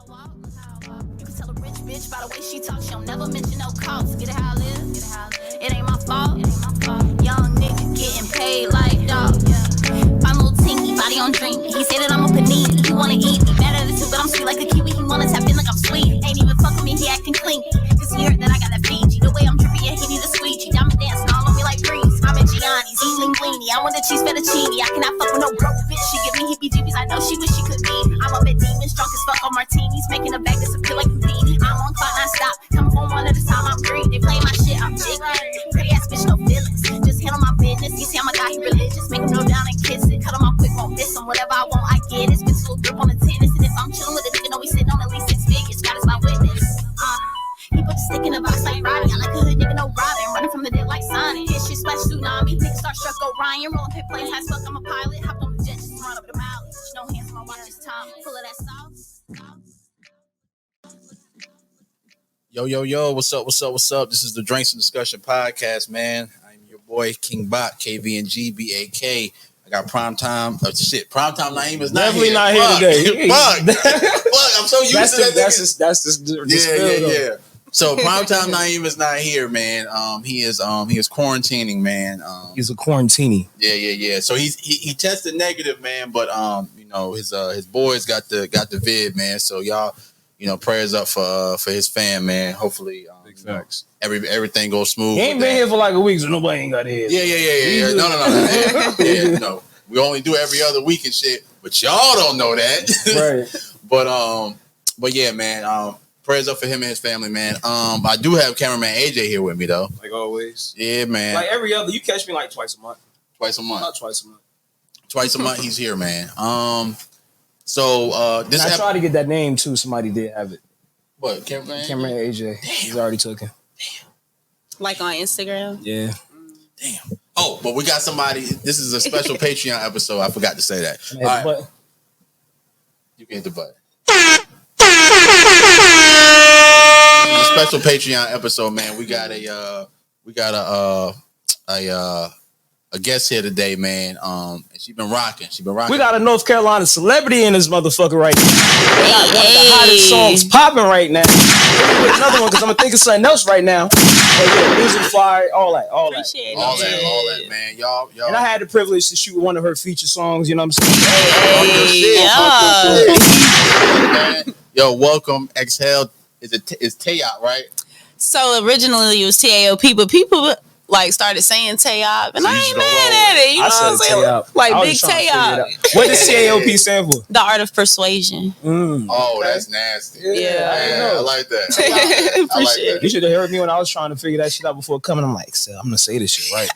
You can tell a rich bitch by the way she talks. She don't never mention no cost. Get it how I live. It ain't my fault. Young nigga getting paid like dog. My little tinky body on drink. He said that I'm a panini. He wanna eat me. Bad attitude, but I'm sweet like a kiwi. He wanna tap in like I'm sweet. Ain't even fuck with me. He acting clean. Cause he heard that I got that Fiji. The way I'm drippy, yeah, he need a squeegee. Diamond dancing all on me like grease. I'm a Gianni, Zing Linguini. I want the cheese fettuccine. I cannot fuck with no broke bitch. She give me heebie-jeebies. I know she wish she could be. I'm a bit demon, drunk as fuck on martinis. Making a bag disappear like Houdini. I'm on clock, not stop. Come from one at a time, I'm green. They play my shit, I'm jiggy. Pretty ass bitch, no feelings. Just handle my business. You see, I'm a guy, he religious. Make him go down and kiss it. Cut him off quick, won't miss him. Whatever I want, I get it. Spit a little grip on the tennis. And if I'm chilling with a nigga, know we sitting on at least 6 figures. God is my witness. He put the stick in the box like Roddy. I like a hood nigga, no Robin. Running from the dead like Sonic. Hit shit, splash tsunami. Niggas start struck, go Ryan. Rolling pit planes, high as fuck, I'm a pilot. Hopped on the jet, just run up the mileage. No hands on my watch, just time. Full of that sauce. Yo, what's up? This is the Drinks and Discussion podcast, man. I'm your boy, King Bot, KVNG, BAK. I got Primetime. Primetime Naeem is not definitely here. not here today. Fuck, I'm so used to that. That's the Yeah. So Primetime Naeem is not here, man. He is quarantining, man. He's a quarantini. Yeah. So he tested negative, man, but his boys got the vid, man. So y'all, prayers up for his fam, man. Hopefully, big facts. Everything goes smooth. He ain't been here for like a week, so nobody ain't got his. Yeah. No. Yeah, we only do every other week and shit, but y'all don't know that. Right. But yeah, man. Prayers up for him and his family, man. I do have cameraman AJ here with me though. Like always. Yeah, man. Like every other, you catch me like twice a month. Not twice a month. Twice a month he's here, man. So this I tried to get that name too. Somebody did have it. What, cameraman AJ? Damn. He's already took him. Damn. Like on Instagram? Yeah. Damn. Oh, but we got somebody. This is a special Patreon episode. I forgot to say that. All right. But you can hit the button. A special Patreon episode, man. We got a guest here today, man. And she's been rocking. We got a North Carolina celebrity in this motherfucker right now. We got one of the hottest songs popping right now. Another one because I'm gonna think of something else right now. But yeah, music fire, all that. All that, man. Y'all. And I had the privilege to shoot one of her feature songs. You know what I'm saying? Man. Yo, welcome. Exhale. It's TAOP, right? So originally it was TAOP, but people started saying TAOP, and I ain't mad at it. You know what I'm saying? Like big TAOP. What does TAOP stand for? The art of persuasion. Oh, that's nasty. Yeah. I like that. Appreciate it. You should have heard me when I was trying to figure that shit out before coming. I'm like, I'm gonna say this shit right.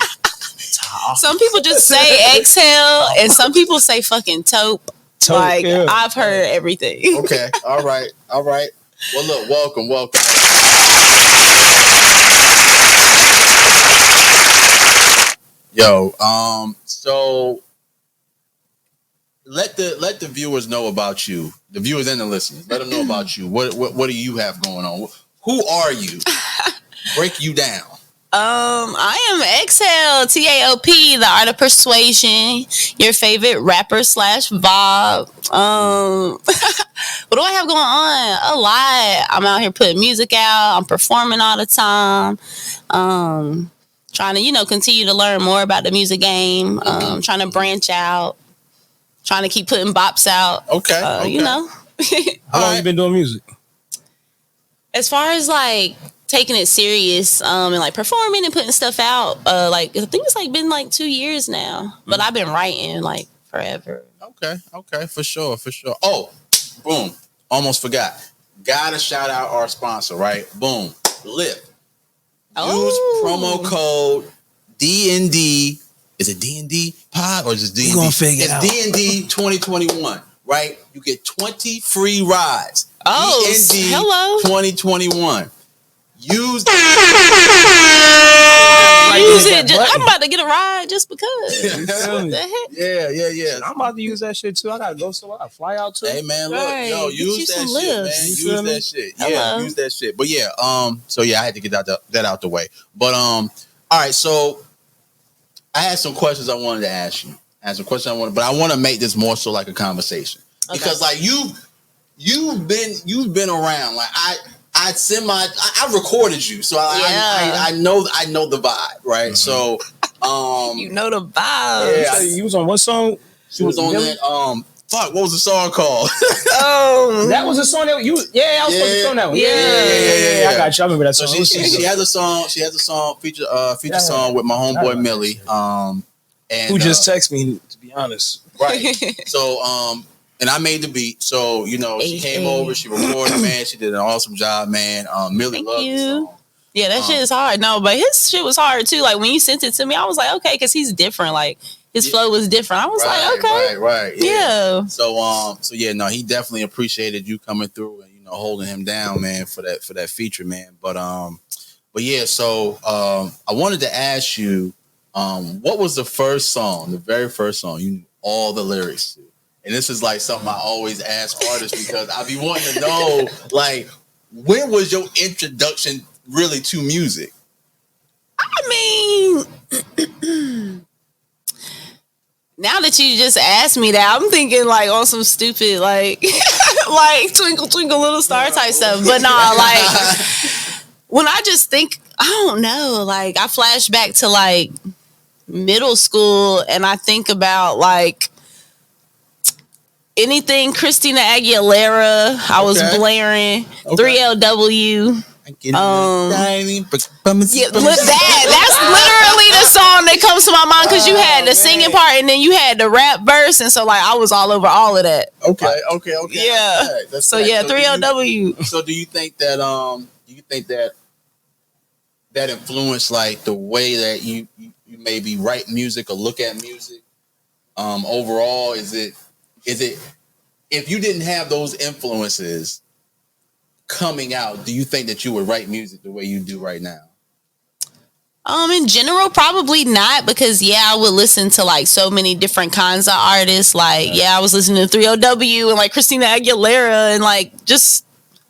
Some people just say exhale, and some people say fucking taupe. I've heard everything. Okay. All right. Well, look, welcome. Yo, so let the viewers know about you. The viewers and the listeners, let them know about you. What do you have going on? Who are you? Break you down. I am Exhale, TAOP, the art of persuasion, your favorite rapper / vibe. What do I have going on? A lot. I'm out here putting music out. I'm performing all the time. Trying to, continue to learn more about the music game. Trying to branch out. Trying to keep putting bops out. Okay. How long you been doing music? As far as taking it serious and performing and putting stuff out, I think it's been 2 years now. But I've been writing forever. Okay, for sure. Oh, boom. Almost forgot. Gotta shout out our sponsor, right? Boom. Lyft. Use promo code DND. Is it DND pod or just DND? We're gonna figure it out. It's DND 2021, right? You get 20 free rides. Oh, DND hello. 2021. Use it. I'm about to get a ride just because. What the heck? Yeah. I'm about to use that shit too. I gotta go somewhere. I fly out too. Hey man, look, right. use that shit, man. Use that shit. Yeah, use that shit. But yeah, so yeah, I had to get that out the way. But all right, so I had some questions I wanted to ask you. But I want to make this more so like a conversation. Because you've been around. Like I recorded you, so I know the vibe, right? So you know the vibe. Yeah, you was on what song? She was on that fuck, what was the song called? That was a song that you. Yeah, I was supposed to song that one. Yeah. I got you. I remember that song. So she has a song. She has a song feature song with my homeboy Millie. And who just texted me, to be honest. Right. So and I made the beat. So she came over. She recorded, man. She did an awesome job, man. Millie loved the song. Yeah, that shit is hard. No, but his shit was hard too. Like when you sent it to me, I was like, okay, because he's different. Like his flow was different. I was like, okay, right, yeah. So he definitely appreciated you coming through and holding him down, man, for that feature, man. But yeah. So I wanted to ask you, what was the very first song you knew all the lyrics to? And this is like something I always ask artists because I be wanting to know, like, when was your introduction really to music? I mean, now that you just asked me that, I'm thinking like on some stupid like like Twinkle Twinkle Little Star type stuff. But nah, like when I just think, I don't know, like I flash back to like middle school and I think about like anything Christina Aguilera. I was blaring 3LW. That's literally the song that comes to my mind because you had the singing part and then you had the rap verse, and so like I was all over all of that. Okay. Yeah. So 3LW. So do you think that that influenced like the way that you maybe write music or look at music? Overall, is it if you didn't have those influences coming out, do you think that you would write music the way you do right now? In general, probably not, because I would listen to like so many different kinds of artists. Like, I was listening to 3LW and like Christina Aguilera and like just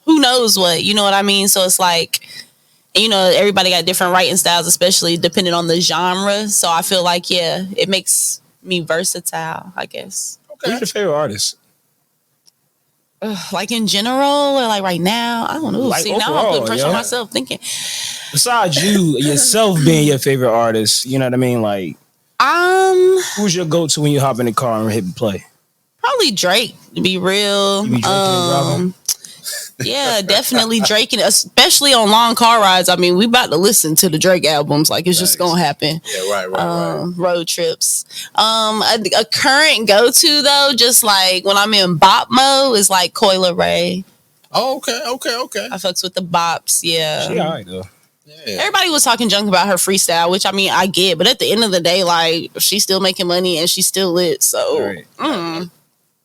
who knows what, you know what I mean? So it's like, everybody got different writing styles, especially depending on the genre. So I feel like, it makes me versatile, I guess. Okay. Who's your favorite artist? Like in general, or like right now, I don't know. Like See, overall, now I'm putting pressure on myself thinking. Besides yourself being your favorite artist, you know what I mean? Like, who's your go-to when you hop in the car and hit play? Probably Drake, to be real. You be Drake and yeah, definitely Drake, and especially on long car rides. I mean, we about to listen to the Drake albums. Like, it's just gonna happen. Yeah, right. Road trips. A current go-to though, just like when I'm in bop mode, is like Coyle Ray. Oh, okay. I fucks with the bops. Yeah, she alright though. Yeah. Everybody was talking junk about her freestyle, which I mean I get, but at the end of the day, like she's still making money and she's still lit. So right.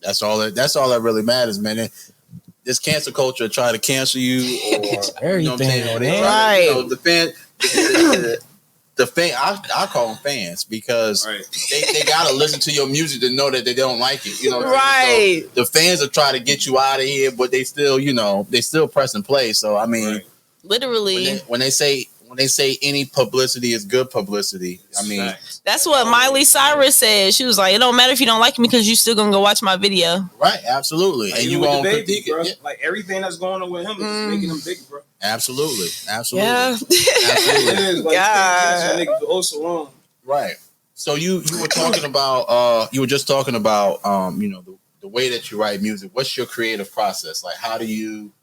That's all that really matters, man. This cancel culture try to cancel you, or you know what I'm saying? Or they try to, the fan. I call them fans because they gotta listen to your music to know that they don't like it. You know, right? So the fans will try to get you out of here, but they still, they still press and play. So I mean, literally, when they say any publicity is good publicity, I mean that's what Miley Cyrus said. She was like, "It don't matter if you don't like me because you still gonna go watch my video." Right, absolutely. Like, and you gonna critique it, bro. Yeah. Like everything that's going on with him is making him big, bro. Absolutely. Yeah. Absolutely. Like, nigga for so long. Right. So you were talking about you were just talking about the way that you write music. What's your creative process? Like, how do you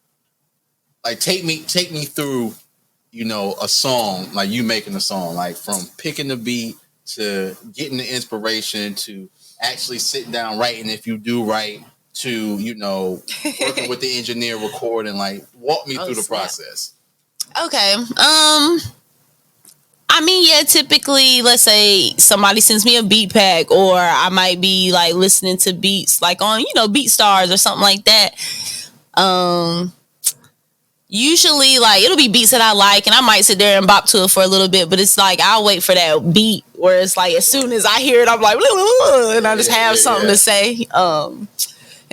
take me through a song, like you making a song, like from picking the beat to getting the inspiration to actually sitting down writing, if you do write, to working with the engineer, recording. Like, walk me through the process. Okay. I mean, typically, let's say somebody sends me a beat pack, or I might be like listening to beats like on BeatStars or something like that. Usually, like, it'll be beats that I like, and I might sit there and bop to it for a little bit, but it's like, I'll wait for that beat where it's like, as soon as I hear it, I'm like, and I just have something to say. And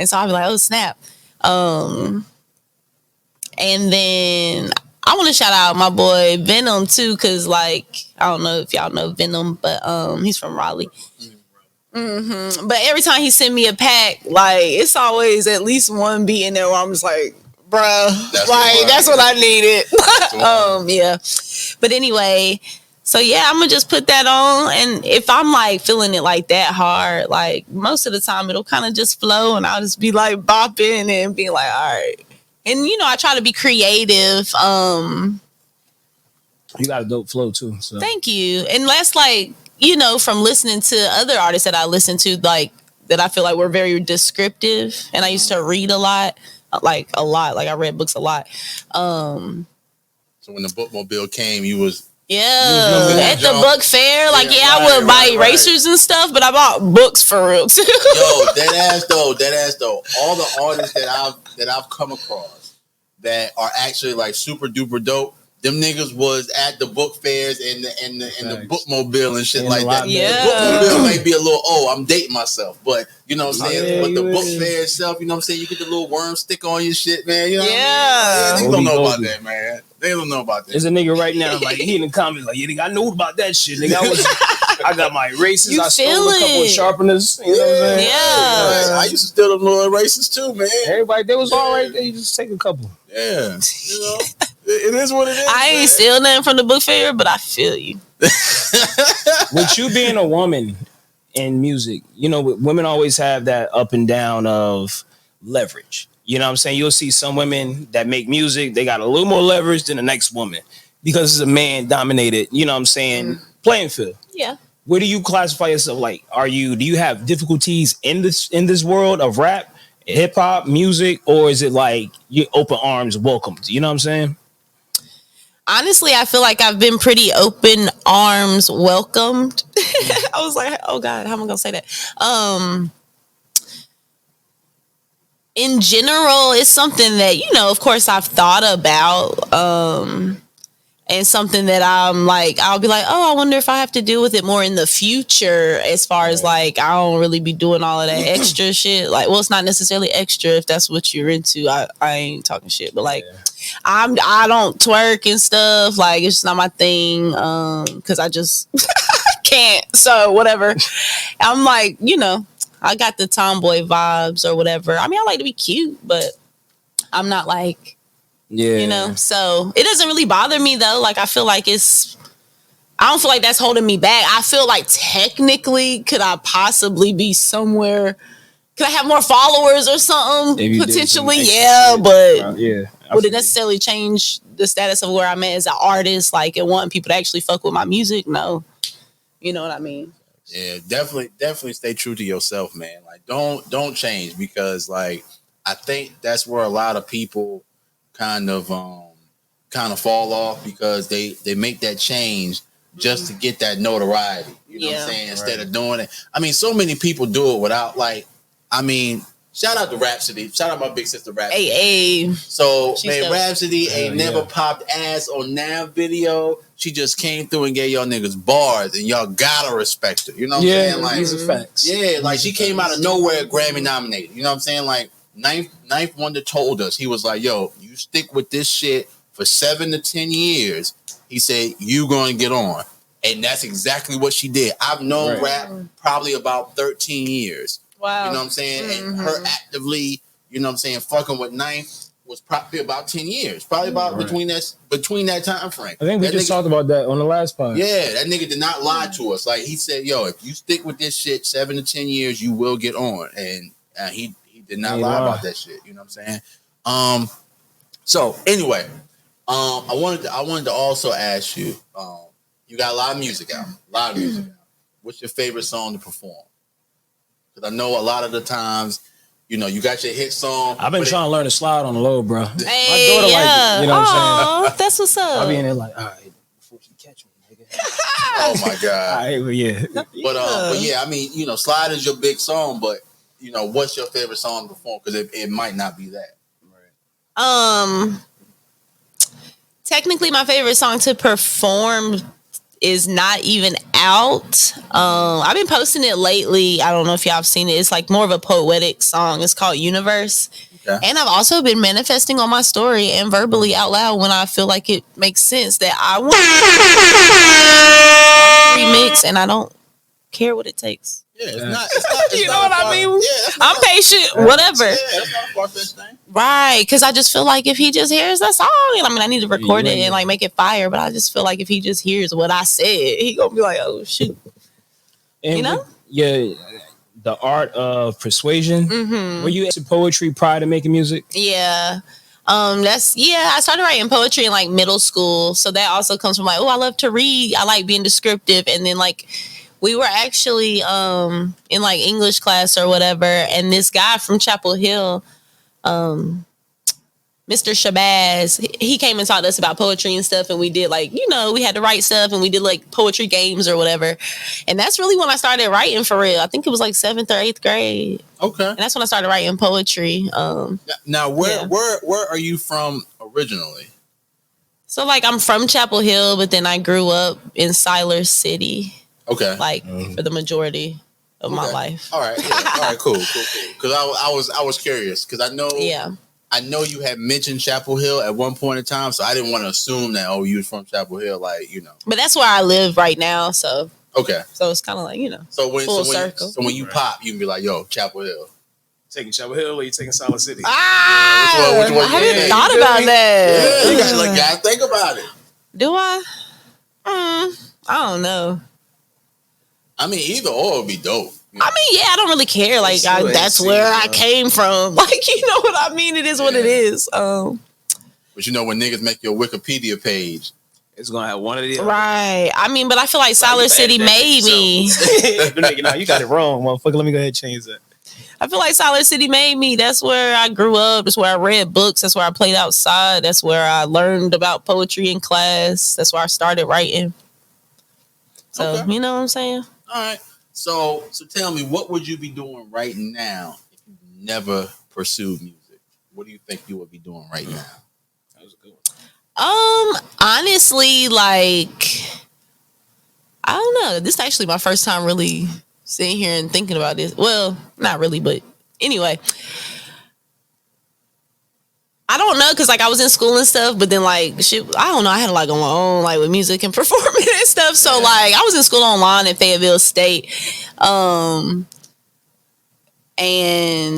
so I'll be like, oh, snap. And then I want to shout out my boy Venom, too, because, like, I don't know if y'all know Venom, but he's from Raleigh. Mm-hmm. But every time he send me a pack, like it's always at least one beat in there where I'm just like, bruh, that's what I needed. Yeah. But anyway, so yeah, I'm gonna just put that on, and if I'm like feeling it like that hard, like most of the time it'll kind of just flow, and I'll just be like bopping and being like, all right. And I try to be creative. You got a dope flow too. So Thank you. And that's like, from listening to other artists that I listen to, like that I feel like were very descriptive, and I used to read a lot. Like I read books a lot. So when the bookmobile came, you was at the book fair, like I would buy erasers and stuff, but I bought books for real too. Yo, dead ass though. All the artists that I've come across that are actually like super duper dope, them niggas was at the book fairs and the bookmobile and shit like that. Yeah. The bookmobile might be a little, I'm dating myself, but you know what I'm saying? But the book fair itself, you know what I'm saying? You get the little worm stick on your shit, man. You know what I mean? They don't know about that, man. They don't know about that. There's a nigga right now, like he in the comments, like, yeah, nigga, I know about that shit, nigga. I got my erasers. I stole a couple of sharpeners. You know what I'm saying? Yeah. I used to steal them little erasers too, man. Everybody, they was all right there. You just take a couple. Yeah. It is what it is. I ain't stealing nothing from the book fair, but I feel you. With you being a woman in music, women always have that up and down of leverage. You know what I'm saying? You'll see some women that make music, they got a little more leverage than the next woman because it's a man dominated, you know what I'm saying, playing field. Yeah. Where do you classify yourself? Like, do you have difficulties in this world of rap, hip hop, music, or is it like you open arms welcomed? You know what I'm saying? Honestly, I feel like I've been pretty open arms welcomed. I was like, oh God, how am I gonna say that? In general, it's something that, of course I've thought about. And something that I'm like, I'll be like, oh, I wonder if I have to deal with it more in the future, as far as like, I don't really be doing all of that extra shit. Like, well, it's not necessarily extra if that's what you're into. I ain't talking shit, but like, I don't twerk and stuff. Like, it's just not my thing. Cause I just can't. So whatever. I'm like, I got the tomboy vibes or whatever. I mean, I like to be cute, but I'm not like, so it doesn't really bother me though. Like, I feel like I don't feel like that's holding me back. I feel like technically, could I possibly be somewhere? Could I have more followers or something? Potentially, but would it necessarily change the status of where I'm at as an artist? Like, and wanting people to actually fuck with my music? No. You know what I mean? Yeah, definitely stay true to yourself, man. Like, don't change, because like, I think that's where a lot of people kind of fall off, because they make that change just to get that notoriety. You know what I'm saying? Instead of doing it. I mean, so many people do it without, like, I mean, shout out to Rhapsody. Shout out my big sister Rhapsody. Hey. So, man, Rhapsody ain't never popped ass on that video. She just came through and gave y'all niggas bars, and y'all gotta respect her. You know what I'm saying? Like, these are facts. Yeah, like, she came out of nowhere Grammy nominated. You know what I'm saying? Like, Ninth Wonder told us, he was like, yo, you stick with this shit for 7 to 10 years. He said, you gonna get on. And that's exactly what she did. I've known rap probably about 13 years. Wow. You know what I'm saying? And her actively, you know what I'm saying, fucking with Ninth was probably about 10 years. Probably about between that time frame. I think we just talked about that on the last pod. Yeah, that nigga did not lie to us. Like, he said, yo, if you stick with this shit 7 to 10 years, you will get on. And he did not lie about that shit. You know what I'm saying? So anyway, I wanted to also ask you, you got a lot of music out. What's your favorite song to perform? Because I know a lot of the times, you got your hit song. I've been trying to learn to slide on the low, bro. Hey, my daughter likes it. You know what I'm saying? That's what's up. I'll be in there like, all right, before she catch me, nigga. Oh my God. All right, well, yeah. But yeah, I mean, Slide is your big song, but what's your favorite song to perform? Because it might not be that. Technically, my favorite song to perform is not even out. I've been posting it lately. I don't know if y'all have seen it. It's like more of a poetic song. It's called Universe. Okay. And I've also been manifesting on my story and verbally out loud when I feel like it makes sense that I want to remix, and I don't care what it takes. Yeah, it's not You know what I mean? Yeah, I'm patient, whatever. Yeah, that's not a far-fetched thing. Right, because I just feel like if he just hears that song, I mean, I need to record it and like make it fire, but I just feel like if he just hears what I said, he gonna be like, oh shoot. And you know? The art of persuasion. Mm-hmm. Were you into poetry prior to making music? Yeah. I started writing poetry in like middle school. So that also comes from like, oh, I love to read. I like being descriptive. And then like we were actually in like English class or whatever, and this guy from Chapel Hill, Mr. Shabazz, he came and taught us about poetry and stuff, and we did like, we had to write stuff, and we did like poetry games or whatever. And that's really when I started writing for real. I think it was like 7th or 8th grade. Okay. And that's when I started writing poetry. Now, where are you from originally? So like I'm from Chapel Hill, but then I grew up in Siler City. Okay. Like for the majority of my life. All right. Yeah. All right. Cool. Because I was curious because I know. Yeah. I know you had mentioned Chapel Hill at one point in time, so I didn't want to assume that you was from Chapel Hill, But that's where I live right now, so. Okay. So it's kind of like full circle. So when you pop, you can be like, "Yo, Chapel Hill." Taking Chapel Hill or you taking Solid City? Which one I haven't thought about that. Yeah, you gotta think about it. Do I? I don't know. I mean, either or would be dope. I mean, yeah, I don't really care. Like, that's where I came from. Like, you know what I mean? It is what it is. But when niggas make your Wikipedia page, it's gonna have one of the other. Right. I mean, but I feel like Solid City made me. No, you got it wrong, motherfucker. Let me go ahead and change that. I feel like Solid City made me. That's where I grew up. That's where I read books. That's where I played outside. That's where I learned about poetry in class. That's where I started writing. So, You know what I'm saying? All right. So tell me, what would you be doing right now if you never pursued music? What do you think you would be doing right now? That was a good one. Honestly, like, I don't know. This is actually my first time really sitting here and thinking about this. Well, not really, but anyway. I don't know, because like I was in school and stuff, but then like shit, I don't know, I had a lot going on like with music and performing and stuff. So like I was in school online in Fayetteville State. And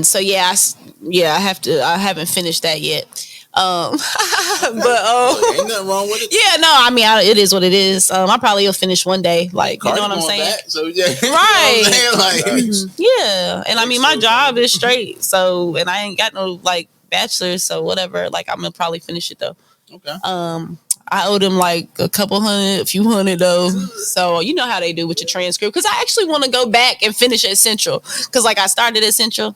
so I haven't finished that yet. But ain't nothing wrong with it. Yeah, no, I mean it is what it is. I probably will finish one day. Like, you know what I'm saying? Back, so yeah, right. You know what I'm saying? Like, yeah. And I mean my job is straight, so and I ain't got no like bachelor's, so whatever. Like I'm gonna probably finish it though. Okay. I owed him like a few hundred though. So you know how they do with your transcript. Because I actually want to go back and finish at Central. Because like I started at Central.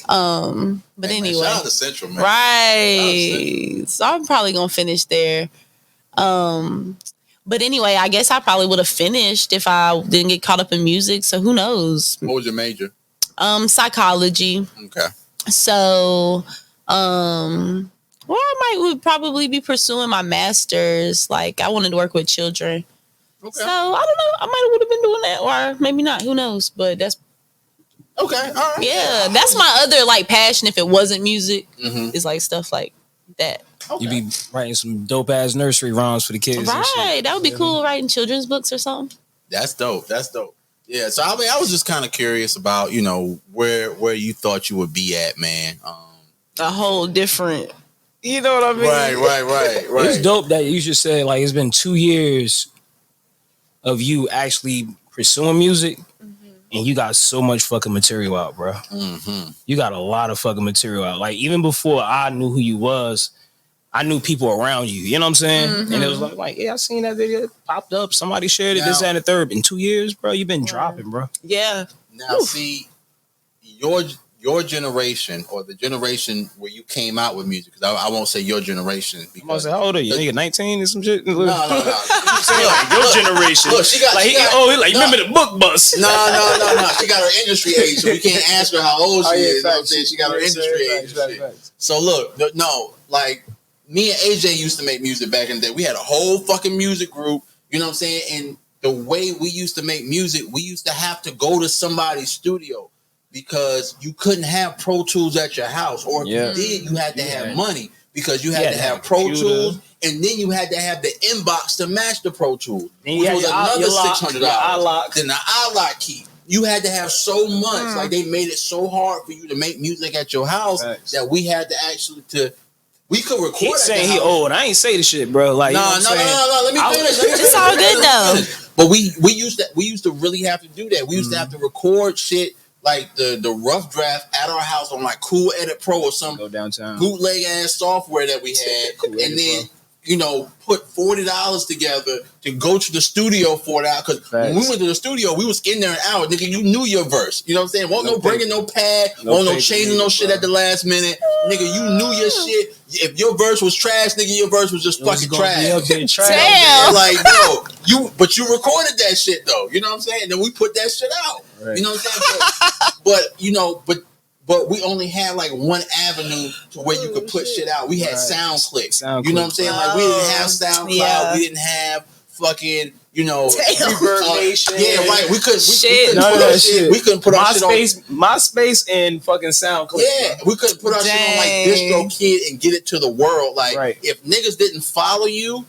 But anyway, shout out to Central, man. Right. So I'm probably gonna finish there. But anyway, I guess I probably would have finished if I didn't get caught up in music. So who knows? What was your major? Psychology. Okay. So, I would probably be pursuing my master's. Like, I wanted to work with children. Okay. So, I don't know. I might have been doing that, or maybe not. Who knows? But that's okay. All right. Yeah, that's my other like passion. If it wasn't music, is like stuff like that. Okay. You be writing some dope ass nursery rhymes for the kids. Right. That would be cool. Writing children's books or something. That's dope. Yeah, so I mean, I was just kind of curious about, where you thought you would be at, man. A whole different, you know what I mean? Right. It's dope that you just said, like, it's been 2 years of you actually pursuing music, and you got so much fucking material out, bro. Mm-hmm. You got a lot of fucking material out. Like, even before I knew who you was, I knew people around you. You know what I'm saying? Mm-hmm. And it was like, yeah, I seen that video. It popped up. Somebody shared it. This, that, and the third. In 2 years, bro, you've been dropping, bro. Yeah. Now, see, your generation, or the generation where you came out with music, because I won't say your generation. I'm gonna say, how old are you? You 19 or some shit? No. I'm saying, like, your generation. Look, she got. Remember the book bus? No. She got her industry age, so we can't ask her how old she is. You know what I'm saying? She got her industry age. So look, like, me and AJ used to make music back in the day. We had a whole fucking music group, you know what I'm saying? And the way we used to make music, we used to have to go to somebody's studio because you couldn't have Pro Tools at your house. Or if you did, you had to have money because you had to have Pro Tools, and then you had to have the inbox to match the Pro Tools, which was another $600. Then the iLock key. You had to have so much. Like, they made it so hard for you to make music at your house that we had to actually we could record. He's saying he old. I ain't say the shit, bro. Like, no. Let me finish. It's all good though. But we used to really have to do that. We used to have to record shit like the rough draft at our house on like Cool Edit Pro or some bootleg ass software that we had, and then put $40 together to go to the studio for it out. Because when we went to the studio, we was in there an hour. Nigga, you knew your verse. You know what I'm saying? Won't no bringing no pad, won't no changing no shit at the last minute. Nigga, you knew your shit. If your verse was trash, nigga, your verse was just fucking trash. Damn. Like, yo, you recorded that shit though. You know what I'm saying? And then we put that shit out. Right. You know what I'm saying? But we only had like one avenue to where you could put shit out. We had SoundClick. You know what I'm saying? Like, we didn't have SoundCloud. Yeah. We didn't have fucking, Reverb Nation. Yeah, right. We couldn't put our shit. We couldn't put our shit on MySpace and fucking SoundClick. Yeah, we couldn't put our shit on like DistroKid and get it to the world. Like, if niggas didn't follow you,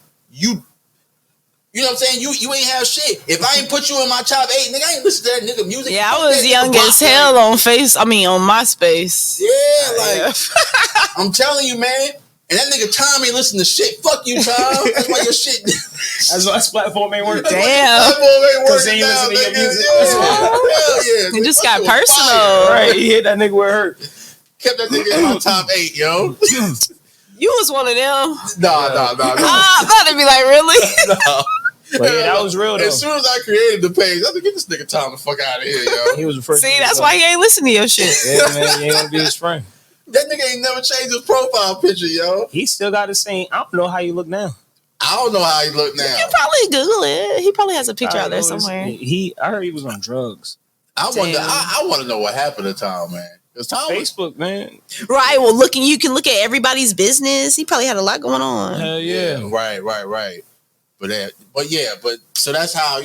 you know what I'm saying? You ain't have shit. If I ain't put you in my top 8, nigga, I ain't listen to that nigga music. Yeah, I was young as hell on MySpace. Yeah, like I'm telling you, man. And that nigga Tom ain't listen to shit. Fuck you, Tom. That's why your shit. That's why this platform ain't working. Damn. Because he ain't listening to your music. Yeah. It just got personal. Right, he hit that nigga where it hurt. Kept that nigga in my top 8, yo. You was one of them. No. I thought it'd be like, really? No. But yeah, that was real though. As soon as I created the page, I said, get this nigga Tom the fuck out of here, yo. He was the first. See, that's why he ain't listen to your shit. Yeah, man, he ain't gonna be his friend. That nigga ain't never changed his profile picture, yo. He still got the same. I don't know how you look now. I don't know how he look now. You can probably Google it. He probably has a picture out there somewhere. I heard he was on drugs. I want to know what happened to Tom, man. Tom Facebook, man. Right. Well, you can look at everybody's business. He probably had a lot going on. Hell yeah. Right. But so that's how,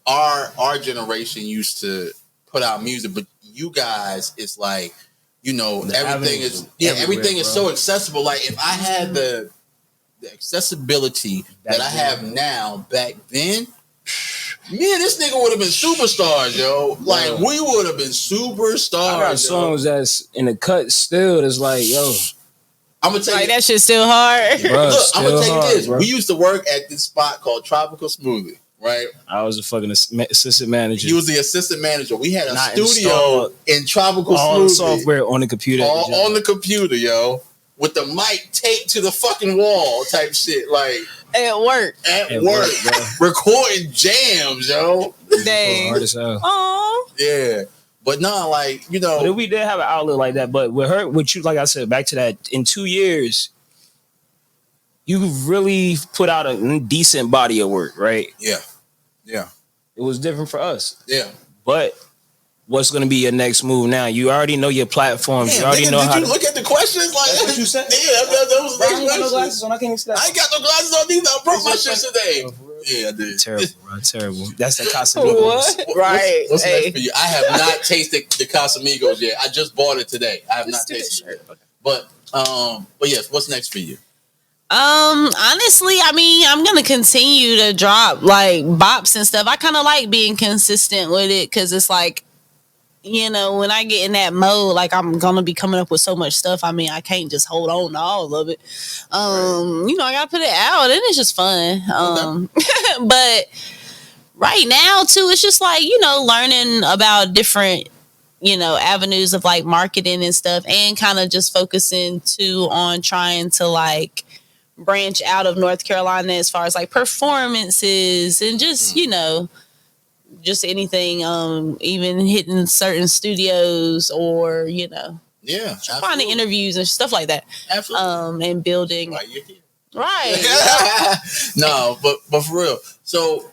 our generation used to put out music. But you guys, it's like, everything is so accessible. Like, if I had the accessibility that I have now back then, me and this nigga would have been superstars, yo. Like, we would have been superstars. I got songs that's in the cut still that's like, yo. I'm gonna tell you that shit's still hard. Bro, look, I'm gonna tell you this. Bro. We used to work at this spot called Tropical Smoothie, right? I was a fucking assistant manager. He was the assistant manager. We had a studio in Tropical Smoothie. All the software on the computer. All on the computer, yo. With the mic taped to the fucking wall type shit. Like, at work. At work. Recording jams, yo. Dang. Hard as hell. Aww. Yeah. But no, like, But we did have an outlet like that. But with you, like I said, back to that, in 2 years, you really put out a decent body of work, right? Yeah. It was different for us. Yeah. But what's going to be your next move now? You already know your platforms. Damn, you already know how. Did you look at the questions? Like, that's what you said. Yeah, that was I ain't got no glasses on. I can't see that. I ain't got no glasses on either. I broke my shit today. Yeah, I did. Terrible, bro. Terrible. That's the Casamigos. What? Right. What's next for you? I have not tasted the Casamigos yet. I just bought it today. I have not tasted it. But yes, what's next for you? Honestly, I mean, I'm gonna continue to drop like bops and stuff. I kind of like being consistent with it because it's like, when I get in that mode, like I'm gonna be coming up with so much stuff. I mean, I can't just hold on to all of it. I gotta put it out, and it's just fun. But right now too, it's just like learning about different avenues of like marketing and stuff, and kind of just focusing too on trying to like branch out of North Carolina as far as like performances and just just anything, even hitting certain studios or finding interviews and stuff like that. Absolutely. And building right. No, but for real. So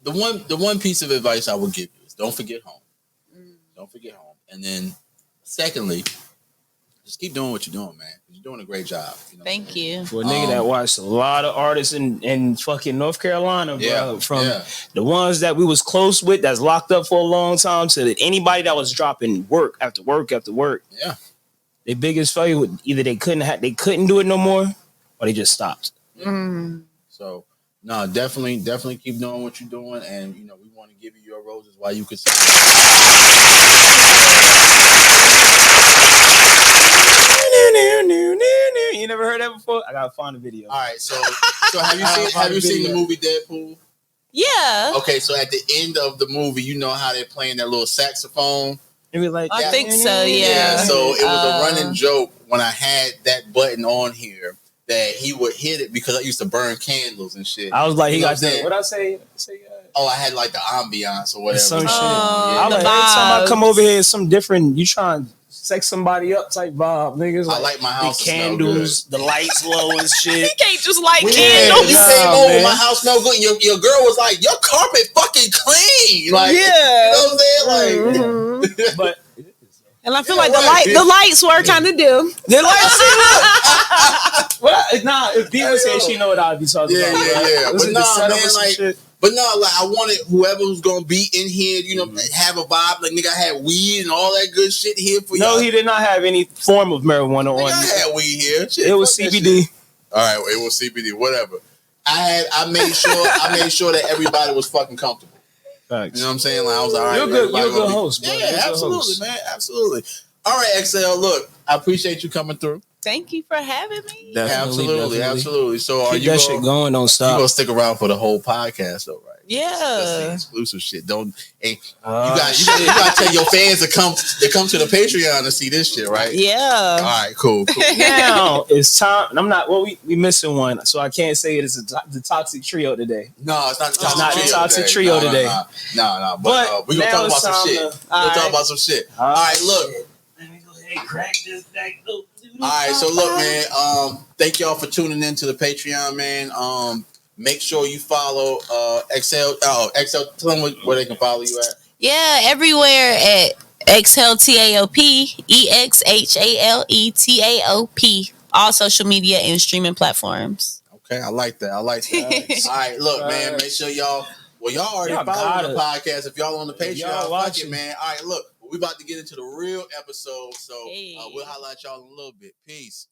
the one piece of advice I would give you is don't forget home. Don't forget home. And then secondly, just keep doing what you're doing, man. You're doing a great job. Thank you. For a nigga that watched a lot of artists in fucking North Carolina, bro. From the ones that we was close with, that's locked up for a long time, to anybody that was dropping work after work after work. Yeah. their biggest failure would either they couldn't do it no more, or they just stopped. So no, definitely keep doing what you're doing, and we want to give you your roses while you can. You never heard that before? I gotta find a video. All right, so have you seen the movie Deadpool? Yeah. Okay, so at the end of the movie, you know how they're playing that little saxophone. I think so. Yeah. So it was a running joke when I had that button on here that he would hit it because I used to burn candles and shit. I was like, he got that. What I say? Oh, I had like the ambiance or whatever. Some shit. Yeah. I'm like, every time I come over here, it's some different. You trying to sex somebody up type vibe, niggas. I like my house. The candles, the lights low and shit. You can't just light candles. You came over, my house smelled good. And your girl was like, your carpet fucking clean. Like, yeah. You know what I'm saying? Like, But. And I feel like the lights were kind of dim. The lights. Well, nah. If Diva said she know what I'd be talking about. Yeah. But nah, man, like. But no, like I wanted whoever who's gonna be in here, have a vibe. Like nigga, I had weed and all that good shit here for you. No, he did not have any form of marijuana on. I had weed here. Shit, it was CBD. All right, it was CBD. Whatever. I made sure that everybody was fucking comfortable. Facts. You know what I'm saying? Like I was like, all right, you're a good host, bro. Yeah, absolutely, man, absolutely. All right, XL. Look, I appreciate you coming through. Thank you for having me. Absolutely. So keep that shit going? Don't stop. You gonna stick around for the whole podcast, though, right? Yeah. That's the exclusive shit. Don't. Hey, you gotta tell your fans to come to the Patreon to see this shit, right? Yeah. All right. Cool. Now it's time. I'm not. Well, we missing one, so I can't say it is the toxic trio today. No, it's not the toxic trio today. No. But we gonna talk about some shit. We'll talk about some shit. All right. Look. Let me go ahead and crack this back. All right, so look, man. Thank y'all for tuning in to the Patreon, man. Make sure you follow XL. XL. Tell them where they can follow you at. Yeah, everywhere at XL TAOP, EXHALE TAOP. All social media and streaming platforms. Okay, I like that. All right, look, man. Make sure y'all. Well, y'all already following the podcast. If y'all on the Patreon, watch it, man. All right, look. We about to get into the real episode, so we'll highlight y'all in a little bit. Peace.